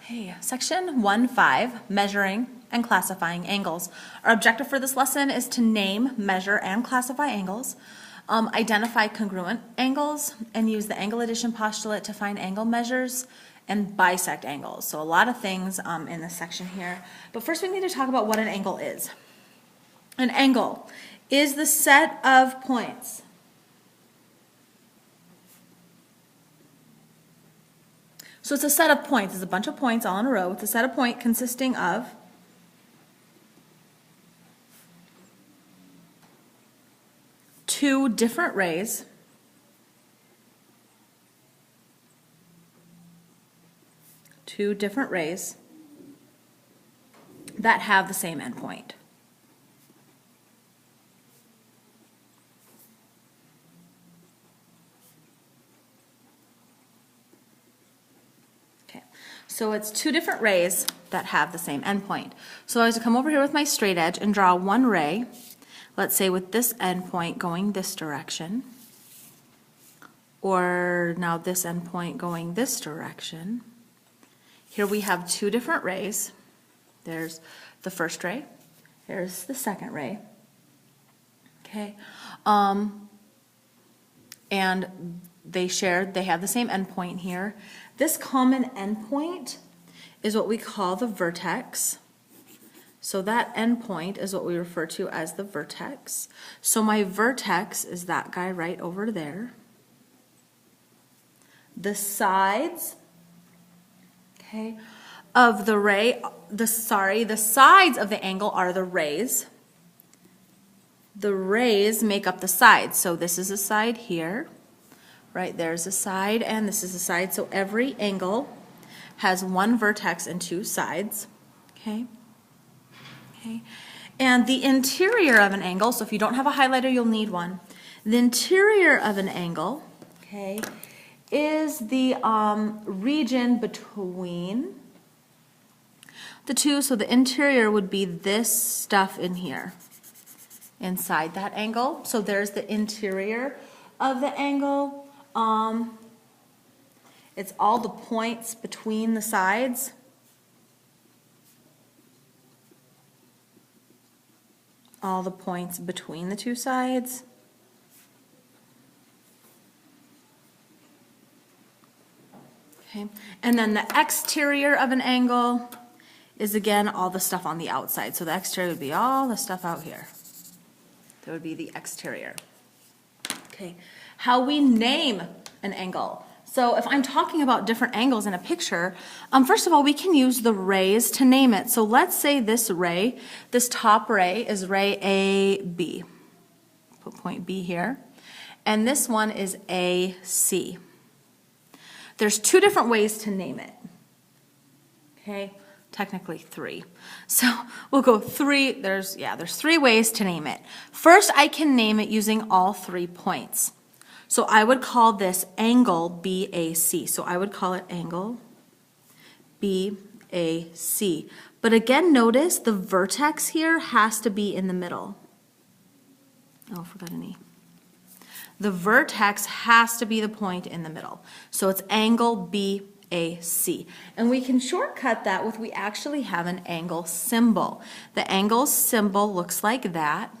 Okay, section 1.5, measuring and classifying angles. Our objective for this lesson is to name, measure, and classify angles, identify congruent angles, and use the angle addition postulate to find angle measures and bisect angles. So a lot of things in this section here. But first we need to talk about what an angle is. An angle is the set of points So it's a set of points. It's a bunch of points all in a row. It's a set of points consisting of two different rays that have the same endpoint. So it's two different rays that have the same endpoint. So I was to come over here with my straight edge and draw one ray, let's say with this endpoint going this direction, or now this endpoint going this direction. Here we have two different rays. There's the first ray, there's the second ray. Okay, and they have the same endpoint here. This common endpoint is what we call the vertex. So that endpoint is what we refer to as the vertex. So my vertex is that guy right over there. The sides, okay, of the ray, the sides of the angle are the rays. The rays make up the sides. So this is a side here. Right, there's a side and this is a side. So every angle has one vertex and two sides. Okay. And the interior of an angle, so if you don't have a highlighter, you'll need one. The interior of an angle, okay, is the region between the two. So the interior would be this stuff in here, inside that angle. So there's the interior of the angle. It's all the points between the sides. All the points between the two sides. Okay. And then the exterior of an angle is again all the stuff on the outside. So the exterior would be all the stuff out here. That would be the exterior. Okay. How we name an angle. So if I'm talking about different angles in a picture, first of all, we can use the rays to name it. So let's say this ray, this top ray is ray AB. Put point B here. And this one is AC. There's two different ways to name it. Okay, technically three. So we'll go three, there's three ways to name it. First, I can name it using all 3 points. So I would call this angle BAC. So I would call it angle BAC. But again, notice the vertex here has to be in the middle. Oh, I forgot an E. The vertex has to be the point in the middle. So it's angle BAC. And we can shortcut that with we actually have an angle symbol. The angle symbol looks like that.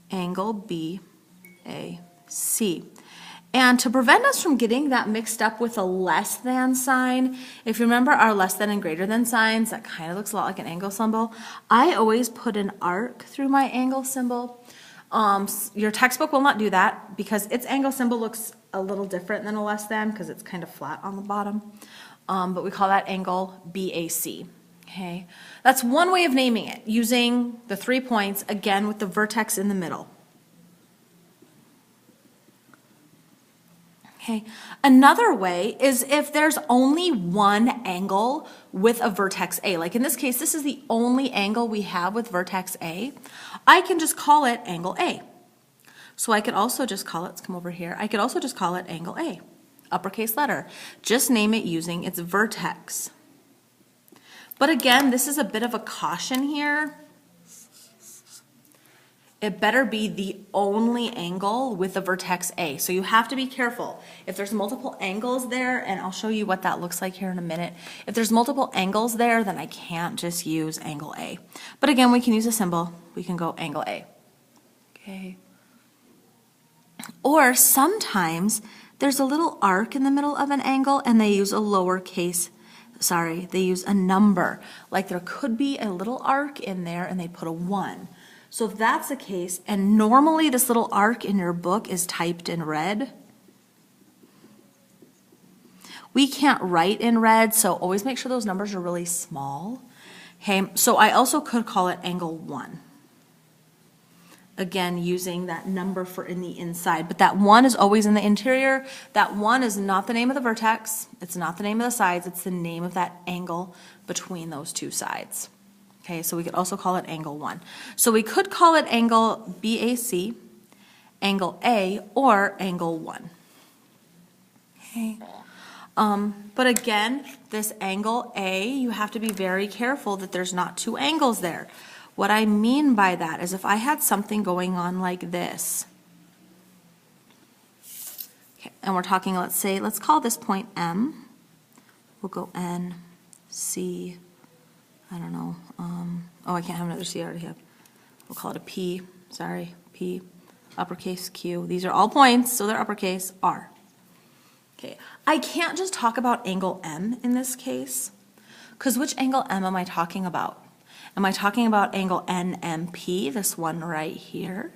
Angle BAC. And to prevent us from getting that mixed up with a less than sign, if you remember our less than and greater than signs, that kind of looks a lot like an angle symbol. I always put an arc through my angle symbol. Your textbook will not do that because its angle symbol looks a little different than a less than because it's kind of flat on the bottom. But we call that angle BAC. Okay, that's one way of naming it, using the 3 points, again with the vertex in the middle. Okay. Another way is if there's only one angle with a vertex A. Like in this case, this is the only angle we have with vertex A. I can just call it angle A. So I could also just call it, let's come over here, I could also just call it angle A, uppercase letter. Just name it using its vertex. But again, this is a bit of a caution here. It better be the only angle with the vertex A. So you have to be careful. If there's multiple angles there, and I'll show you what that looks like here in a minute. If there's multiple angles there, then I can't just use angle A. But again, we can use a symbol. We can go angle A. Okay. Or sometimes there's a little arc in the middle of an angle and they use a lowercase, they use a number. Like there could be a little arc in there and they put a 1. So if that's the case, and normally this little arc in your book is typed in red, we can't write in red, so always make sure those numbers are really small. Okay, so I also could call it angle 1. Again, using that number for in the inside, but that 1 is always in the interior. That 1 is not the name of the vertex, it's not the name of the sides, it's the name of that angle between those two sides. Okay, so we could also call it angle 1. So we could call it angle BAC, angle A, or angle 1. Okay. But again, this angle A, you have to be very careful that there's not two angles there. What I mean by that is if I had something going on like this, okay, and we're talking, let's call this point M. We'll go N, C, I don't know. Oh, I can't have another C, I already have. We'll call it a P, P, uppercase Q. These are all points, so they're uppercase R. Okay, I can't just talk about angle M in this case, because which angle M am I talking about? Am I talking about angle NMP, this one right here?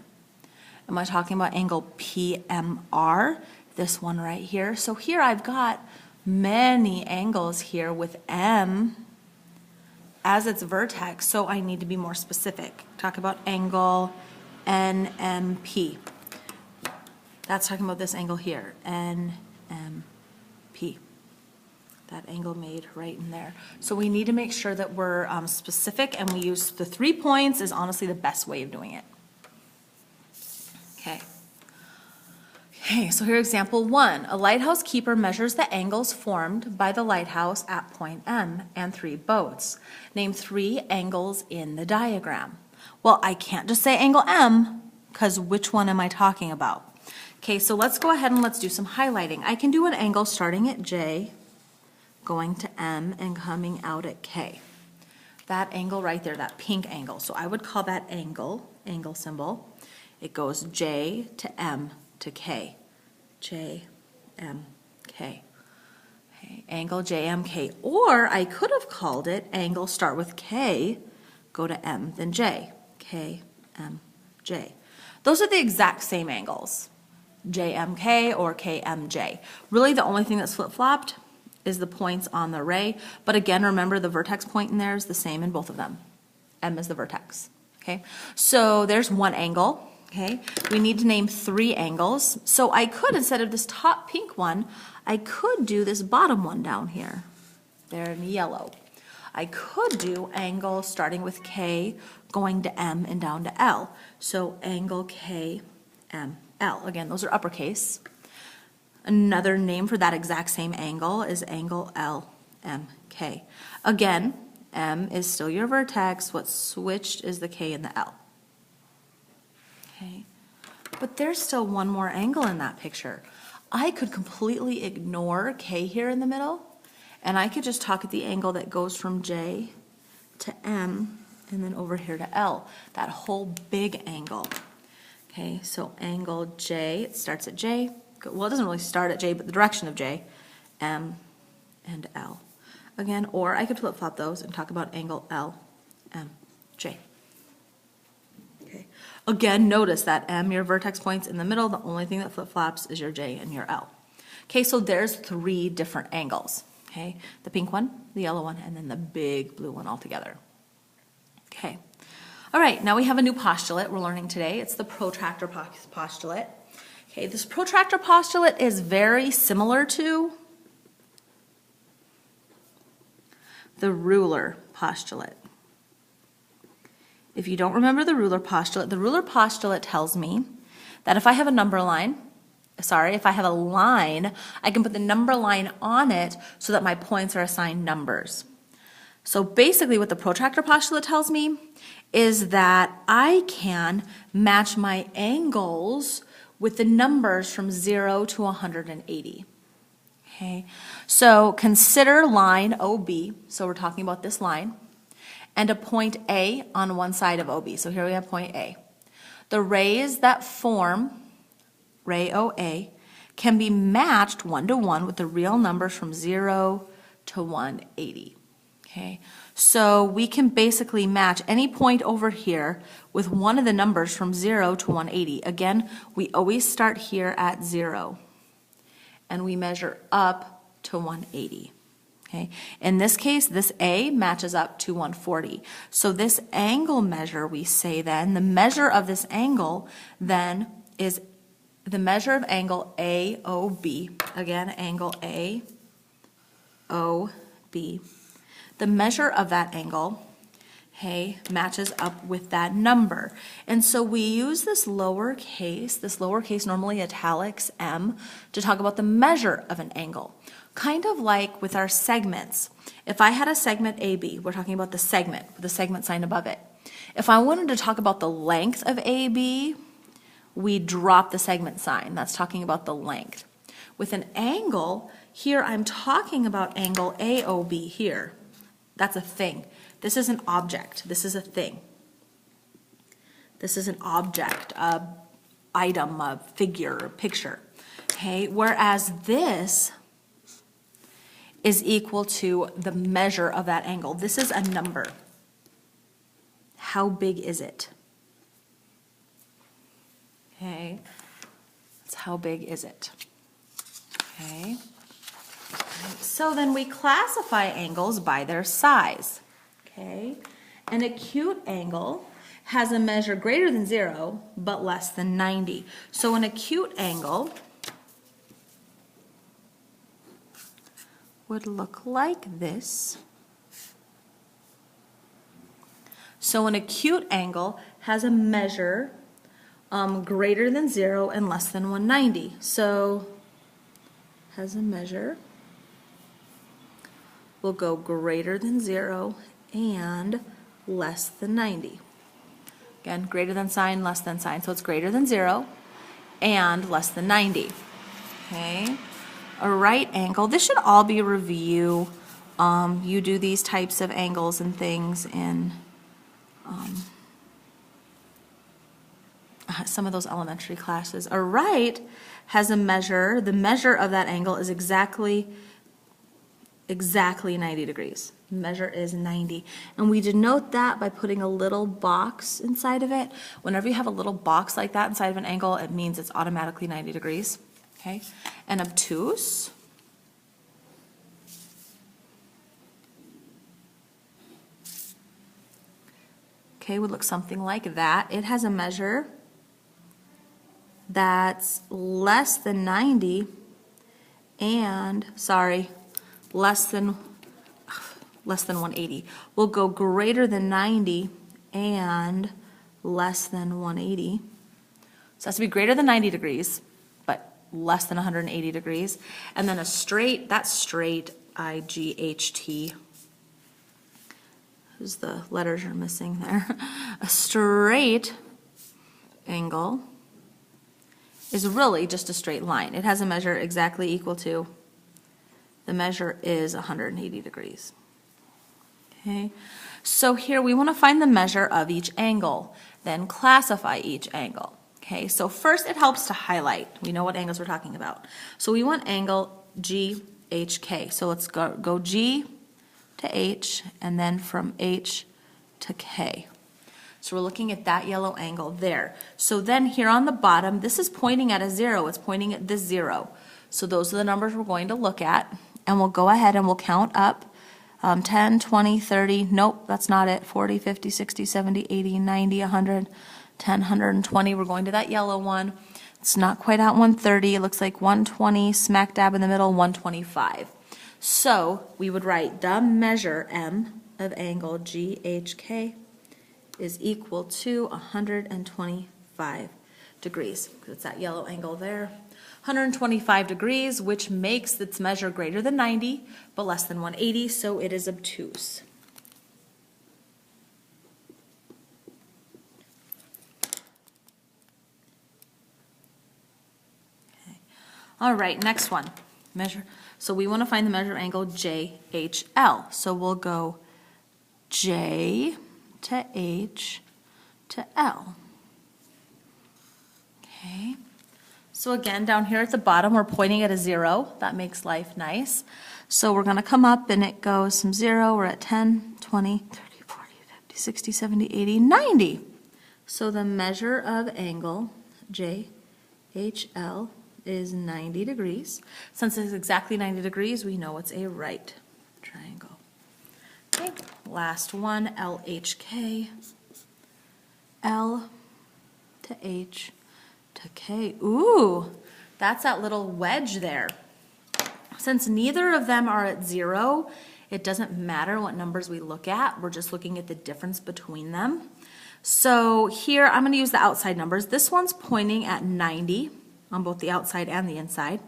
Am I talking about angle PMR, this one right here? So here I've got many angles here with M as its vertex, so I need to be more specific. Talk about angle NMP. That's talking about this angle here, NMP. That angle made right in there. So we need to make sure that we're specific, and we use the 3 points is honestly the best way of doing it. Okay. Okay, so here's example 1. A lighthouse keeper measures the angles formed by the lighthouse at point M and 3 boats. Name 3 angles in the diagram. Well, I can't just say angle M, because which one am I talking about? Okay, so let's go ahead and let's do some highlighting. I can do an angle starting at J, going to M, and coming out at K. That angle right there, that pink angle. So I would call that angle symbol. It goes J to M to K. J, M, K. Okay, angle J, M, K. Or I could have called it angle start with K, go to M, then J. K, M, J. Those are the exact same angles. JMK or KMJ. Really the only thing that's flip-flopped is the points on the ray, but again, remember the vertex point in there is the same in both of them. M is the vertex, okay? So there's one angle, okay? We need to name 3 angles. So I could, instead of this top pink one, I could do this bottom one down here. They're in yellow. I could do angle starting with K, going to M and down to L. So angle K, M, L. Again, those are uppercase. Another name for that exact same angle is angle LMK. Again, M is still your vertex. What's switched is the K and the L. Okay, but there's still one more angle in that picture. I could completely ignore K here in the middle, and I could just talk at the angle that goes from J to M and then over here to L, that whole big angle. Okay, so angle J, it starts at J. Well, it doesn't really start at J, but the direction of J, M, and L. Again, or I could flip-flop those and talk about angle L, M, J. Okay. Again, notice that M, your vertex points in the middle, the only thing that flip-flops is your J and your L. Okay, so there's 3 different angles. Okay, the pink one, the yellow one, and then the big blue one all together. Okay. All right, now we have a new postulate we're learning today. It's the protractor postulate. Okay, this protractor postulate is very similar to the ruler postulate. If you don't remember the ruler postulate tells me that if I have a number line, if I have a line, I can put the number line on it so that my points are assigned numbers. So basically what the protractor postulate tells me is that I can match my angles with the numbers from 0 to 180. Okay, so consider line OB, so we're talking about this line, and a point A on one side of OB. So here we have point A. The rays that form ray OA can be matched 1 to 1 with the real numbers from 0 to 180. Okay, so we can basically match any point over here with one of the numbers from 0 to 180. Again, we always start here at 0, and we measure up to 180. Okay, in this case, this A matches up to 140. So this angle measure, we say then, the measure of this angle then is the measure of angle AOB. Again, angle AOB. The measure of that angle, okay, matches up with that number. And so we use this lowercase normally italics m, to talk about the measure of an angle. Kind of like with our segments. If I had a segment AB, we're talking about the segment, with the segment sign above it. If I wanted to talk about the length of AB, we drop the segment sign. That's talking about the length. With an angle, here I'm talking about angle AOB here. That's a thing. This is an object. This is a thing. This is an object, a item, a figure, a picture. Okay, whereas this is equal to the measure of that angle. This is a number. How big is it? Okay, that's how big is it? Okay. So then we classify angles by their size. Okay, an acute angle has a measure greater than 0 but less than 90. So an acute angle would look like this. So an acute angle has a measure greater than 0 and less than 190. So has a measure, will go greater than 0 and less than 90. Again, greater than sign, less than sign. So it's greater than 0 and less than 90. Okay. A right angle, this should all be a review. You do these types of angles and things in some of those elementary classes. A right has a measure, the measure of that angle is exactly 90 degrees. The measure is 90. And we denote that by putting a little box inside of it. Whenever you have a little box like that inside of an angle, it means it's automatically 90 degrees. Okay? And obtuse, okay, would look something like that. It has a measure that's less than 90 and, less than 180. We'll go greater than 90 and less than 180. So it has to be greater than 90 degrees, but less than 180 degrees. And then a straight, that's straight, IGHT. There's the letters are missing there. A straight angle is really just a straight line. It has a measure exactly equal to, the measure is 180 degrees. Okay, so here we want to find the measure of each angle, then classify each angle. Okay, so first it helps to highlight. We know what angles we're talking about. So we want angle GHK. So let's go G to H and then from H to K. So we're looking at that yellow angle there. So then here on the bottom, this is pointing at a 0. It's pointing at this 0. So those are the numbers we're going to look at. And we'll go ahead and we'll count up 10, 20, 30. Nope, that's not it. 40, 50, 60, 70, 80, 90, 100, 10, 120. We're going to that yellow one. It's not quite at 130. It looks like 120, smack dab in the middle, 125. So we would write the measure M of angle GHK is equal to 125 degrees, because it's that yellow angle there. 125 degrees, which makes its measure greater than 90, but less than 180, so it is obtuse. All right, next one. Measure. So we want to find the measure of angle JHL. So we'll go J to H to L. Okay. So again, down here at the bottom, we're pointing at a 0. That makes life nice. So we're going to come up and it goes from 0, we're at 10, 20, 30, 40, 50, 60, 70, 80, 90. So the measure of angle JHL is 90 degrees. Since it's exactly 90 degrees, we know it's a right triangle. Okay, last one, LHK, L to H to K. Ooh, that's that little wedge there. Since neither of them are at 0, it doesn't matter what numbers we look at. We're just looking at the difference between them. So here, I'm going to use the outside numbers. This one's pointing at 90 on both the outside and the inside.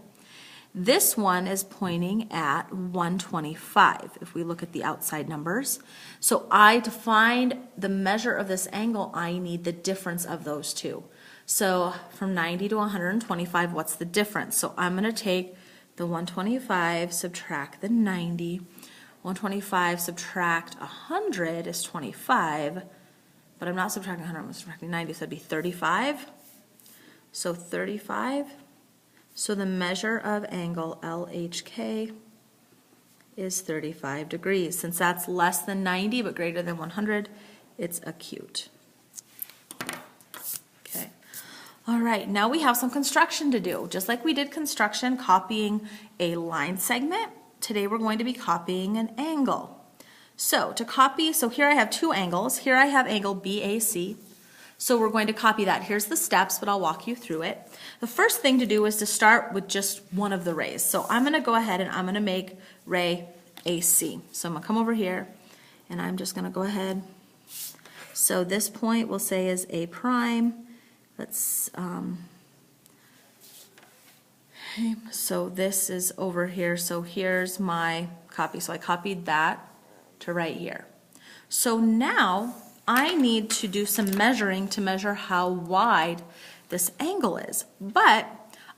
This one is pointing at 125 if we look at the outside numbers. So to find the measure of this angle, I need the difference of those two. So from 90 to 125, what's the difference? So I'm going to take the 125, subtract the 90. 125 subtract 100 is 25, but I'm not subtracting 100, I'm subtracting 90, so that'd be 35. So 35. So the measure of angle LHK is 35 degrees. Since that's less than 90 but greater than 100, it's acute. Okay. All right, now we have some construction to do. Just like we did construction copying a line segment, today we're going to be copying an angle. So to copy, so here I have two angles. Here I have angle BAC. So we're going to copy that. Here's the steps, but I'll walk you through it. The first thing to do is to start with just one of the rays. So I'm going to go ahead and I'm going to make ray AC. So I'm going to come over here and I'm just going to go ahead. So this point we'll say is A prime. Let's, so this is over here. So here's my copy. So I copied that to right here. So now I need to do some measuring to measure how wide this angle is. But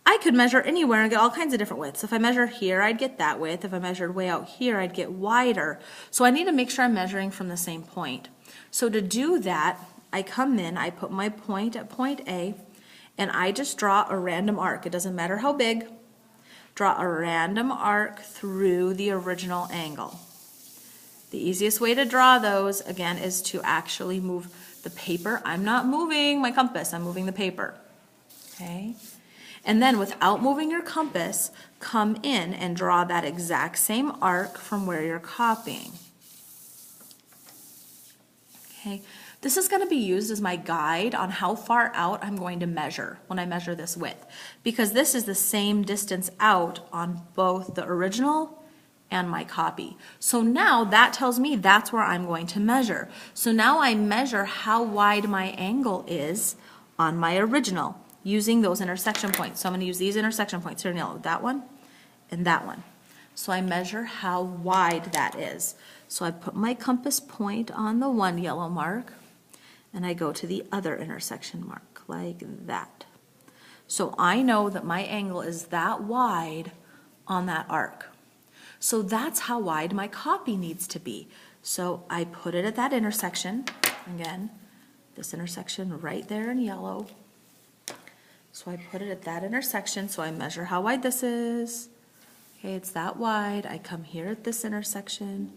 I could measure anywhere and get all kinds of different widths. If I measure here, I'd get that width. If I measured way out here, I'd get wider. So I need to make sure I'm measuring from the same point. So to do that, I come in, I put my point at point A, and I just draw a random arc. It doesn't matter how big. Draw a random arc through the original angle. The easiest way to draw those, again, is to actually move the paper. I'm not moving my compass, I'm moving the paper. Okay? And then without moving your compass, come in and draw that exact same arc from where you're copying. Okay? This is going to be used as my guide on how far out I'm going to measure when I measure this width, because this is the same distance out on both the original and my copy. So now that tells me that's where I'm going to measure. So now I measure how wide my angle is on my original using those intersection points. So I'm going to use these intersection points here in yellow, that one and that one. So I measure how wide that is. So I put my compass point on the one yellow mark and I go to the other intersection mark like that. So I know that my angle is that wide on that arc. So that's how wide my copy needs to be. So I put it at that intersection. Again, this intersection right there in yellow. So I put it at that intersection, so I measure how wide this is. Okay, it's that wide. I come here at this intersection,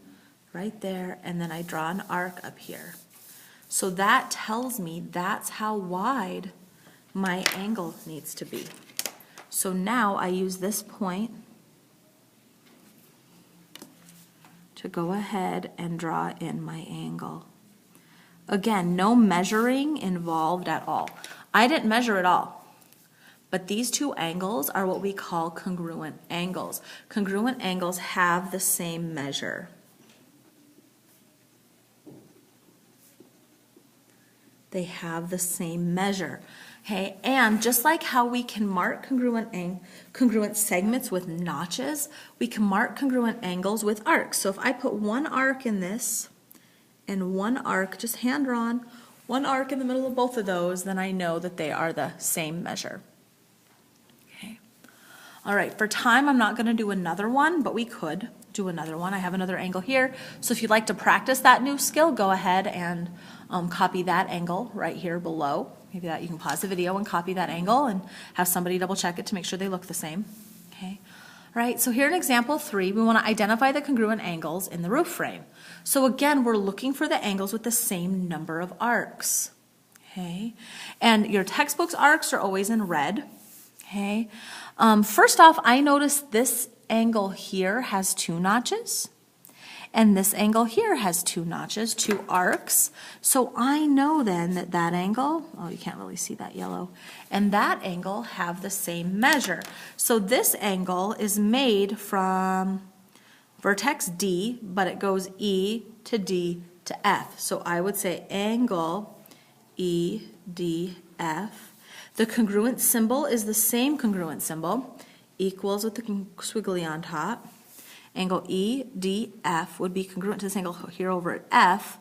right there, and then I draw an arc up here. So that tells me that's how wide my angle needs to be. So now I use this point to go ahead and draw in my angle. Again, no measuring involved at all. I didn't measure at all, but these two angles are what we call congruent angles. Congruent angles have the same measure. They have the same measure. Okay, and just like how we can mark congruent segments with notches, we can mark congruent angles with arcs. So if I put one arc in this and one arc, just hand drawn, one arc in the middle of both of those, then I know that they are the same measure. Okay. All right, for time, I'm not gonna do another one, but we could do another one. I have another angle here. So if you'd like to practice that new skill, go ahead and copy that angle right here below. Maybe that you can pause the video and copy that angle and have somebody double check it to make sure they look the same. Okay. All right, so here in example 3, we want to identify the congruent angles in the roof frame. So again, we're looking for the angles with the same number of arcs. Okay, and your textbook's arcs are always in red. Okay, first off, I noticed this angle here has 2 notches, and this angle here has 2 notches, 2 arcs. So I know then that that angle, oh, you can't really see that yellow, and that angle have the same measure. So this angle is made from vertex D, but it goes E to D to F. So I would say angle EDF. The congruent symbol is the same congruent symbol, equals with the squiggly on top. Angle EDF would be congruent to this angle here over at F.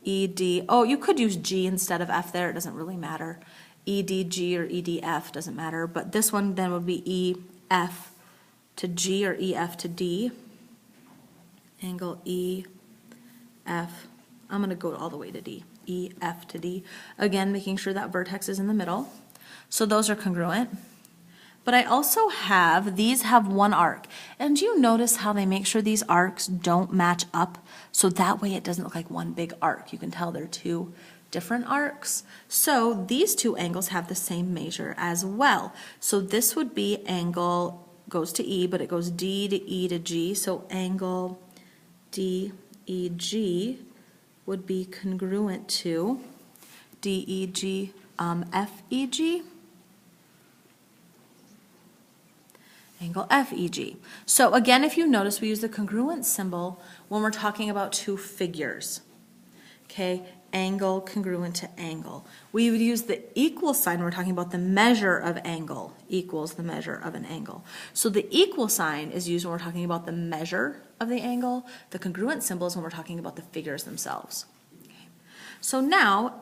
ED, oh, you could use G instead of F there, it doesn't really matter. EDG or EDF doesn't matter, but this one then would be EF to G or EF to D. Angle EF, I'm going to go all the way to D. EF to D. Again, making sure that vertex is in the middle. So those are congruent. But I also have, these have 1 arc. And do you notice how they make sure these arcs don't match up? So that way it doesn't look like one big arc. You can tell they're 2 different arcs. So these 2 angles have the same measure as well. So this would be angle, goes to E, but it goes D to E to G. So angle DEG would be congruent to DEG, FEG, angle FEG. So again, if you notice, we use the congruent symbol when we're talking about 2 figures. Okay, angle congruent to angle. We would use the equal sign when we're talking about the measure of angle equals the measure of an angle. So the equal sign is used when we're talking about the measure of the angle. The congruent symbol is when we're talking about the figures themselves. Okay. So now,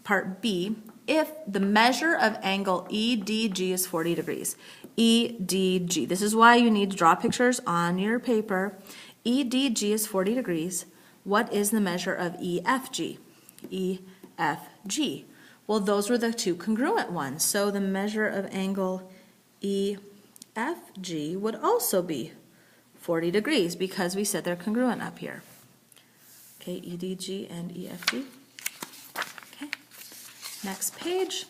part B, if the measure of angle EDG is 40 degrees, EDG, this is why you need to draw pictures on your paper. EDG is 40 degrees. What is the measure of EFG? EFG. Well, those were the 2 congruent ones. So the measure of angle EFG would also be 40 degrees because we said they're congruent up here. Okay, EDG and EFG. Okay, next page.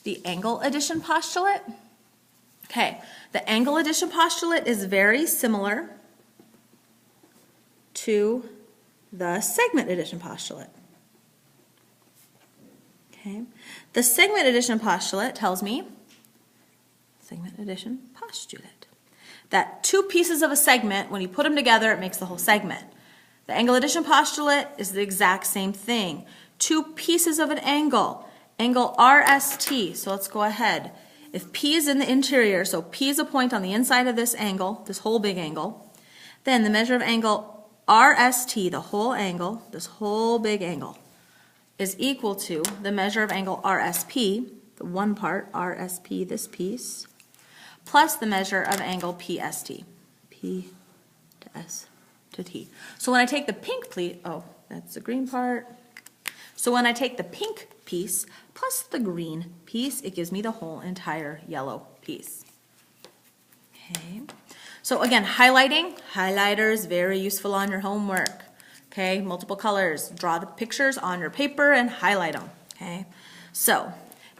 The angle addition postulate. Okay, the angle addition postulate is very similar to the segment addition postulate. Okay, the segment addition postulate tells me, segment addition postulate, that 2 pieces of a segment, when you put them together, it makes the whole segment. The angle addition postulate is the exact same thing. 2 pieces of an angle, angle RST, so let's go ahead. If P is in the interior, so P is a point on the inside of this angle, this whole big angle, then the measure of angle RST, the whole angle, this whole big angle, is equal to the measure of angle RSP, the one part, RSP, this piece, plus the measure of angle PST, P to S to T. So when I take the pink pleat, oh, that's the green part. So when I take the pink piece plus the green piece, it gives me the whole entire yellow piece. Okay. So again, highlighting, highlighters, very useful on your homework. Okay, multiple colors. Draw the pictures on your paper and highlight them. Okay, so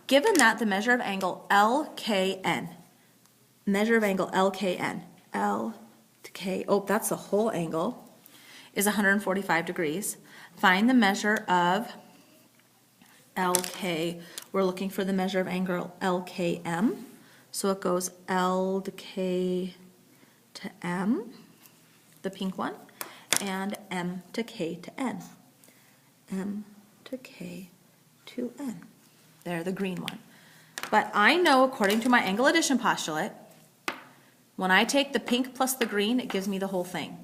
given that the measure of angle LKN, L to K, oh, that's the whole angle, is 145 degrees. Find the measure of LK. We're looking for the measure of angle LKM. So it goes L to K to M, the pink one, and M to K to N. M to K to N. There, the green one. But I know, according to my angle addition postulate, when I take the pink plus the green, it gives me the whole thing.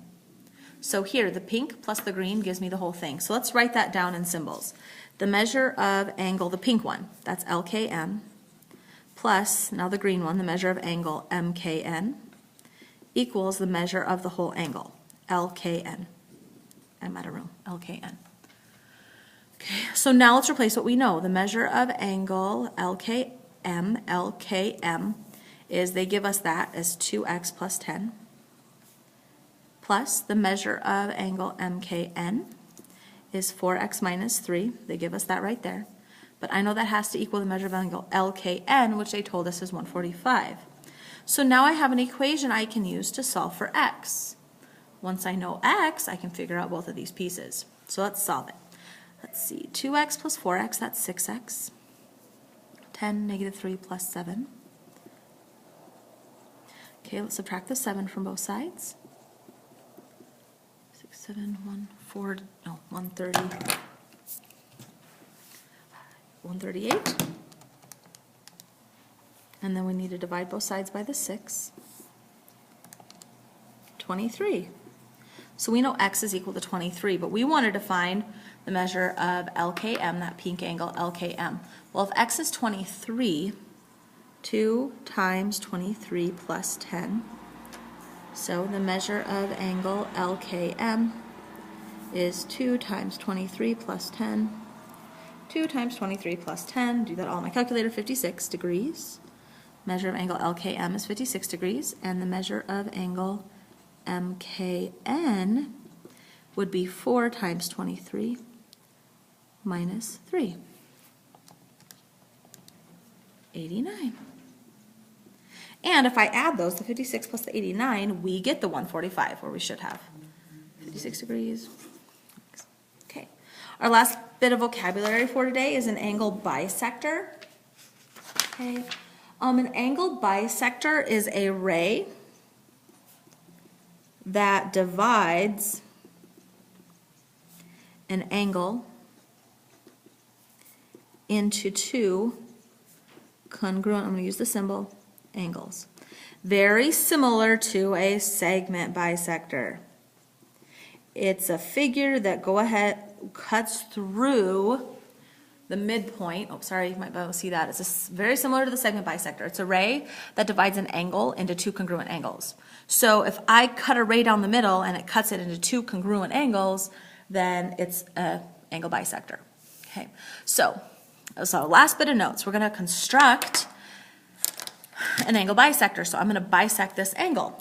So here, the pink plus the green gives me the whole thing. So let's write that down in symbols. The measure of angle, the pink one, that's LKM, plus, now the green one, the measure of angle MKN, equals the measure of the whole angle, LKN. I'm out of room, LKN. Okay, so now let's replace what we know. The measure of angle LKM is, they give us that as 2x plus 10, plus the measure of angle MKN is 4x minus 3. They give us that right there. But I know that has to equal the measure of angle LKN, which they told us is 145. So now I have an equation I can use to solve for x. Once I know x, I can figure out both of these pieces. So let's solve it. Let's see, 2x plus 4x, that's 6x. 10, negative 3 plus 7. Okay, let's subtract the 7 from both sides. 6, 7, 1, 4, no, 130. 138. And then we need to divide both sides by the 6. 23. So we know x is equal to 23, but we wanted to find the measure of LKM, that pink angle LKM. Well, if x is 23, 2 times 23 plus 10. So the measure of angle LKM is 2 times 23 plus 10. 2 times 23 plus 10, do that all on my calculator, 56 degrees. Measure of angle LKM is 56 degrees, and the measure of angle MKN would be 4 times 23 minus 3. 89. And if I add those, the 56 plus the 89, we get the 145, where we should have 56 degrees. Okay. Our last bit of vocabulary for today is an angle bisector. Okay. An angle bisector is a ray that divides an angle into two congruent, I'm going to use the symbol, angles. Very similar to a segment bisector. It's a figure that cuts through the midpoint. Oh, sorry, you might be able to see that. It's very similar to the segment bisector. It's a ray that divides an angle into two congruent angles. So if I cut a ray down the middle and it cuts it into two congruent angles, then it's an angle bisector. Okay, so last bit of notes. We're going to construct an angle bisector. So I'm going to bisect this angle.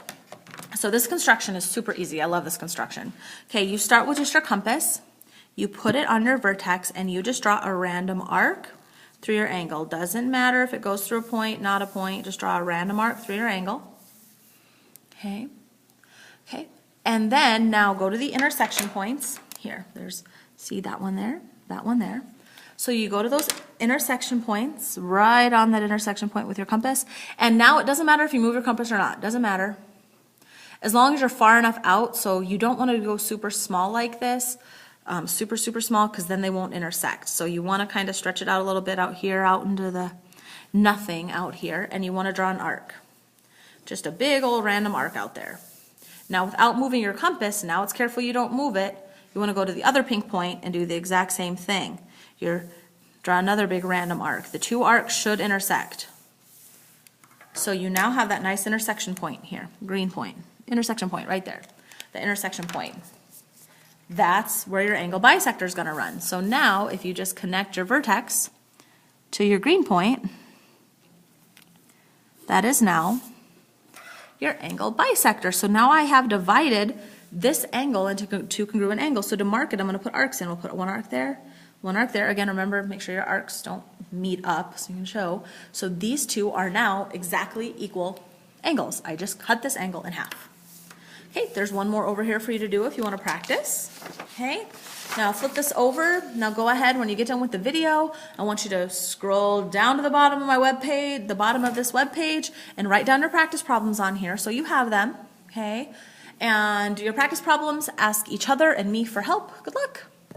So this construction is super easy. I love this construction. Okay, you start with just your compass. You put it on your vertex and you just draw a random arc through your angle. Doesn't matter if it goes through a point, not a point, just draw a random arc through your angle. Okay. Okay. And then now go to the intersection points. Here, see that one there, that one there. So you go to those intersection points, right on that intersection point with your compass. And now it doesn't matter if you move your compass or not. It doesn't matter. As long as you're far enough out, so you don't want to go super small like this. Super small, because then they won't intersect. So you want to kind of stretch it out a little bit out here, out into the nothing out here, and you want to draw an arc. Just a big old random arc out there. Now without moving your compass, now it's careful you don't move it. You want to go to the other pink point and do the exact same thing. Draw another big random arc. The two arcs should intersect. So you now have that nice intersection point here, green point, intersection point right there, the intersection point. That's where your angle bisector is going to run. So now if you just connect your vertex to your green point, that is now your angle bisector. So now I have divided this angle into two congruent angles. So to mark it, I'm going to put arcs in. We'll put one arc there, one arc there. Again, remember, make sure your arcs don't meet up so you can show. So these two are now exactly equal angles. I just cut this angle in half. Okay, there's one more over here for you to do if you want to practice. Okay, now flip this over. Now go ahead, when you get done with the video, I want you to scroll down to the bottom of my web page, the bottom of this web page, and write down your practice problems on here so you have them. Okay, and do your practice problems, ask each other and me for help. Good luck.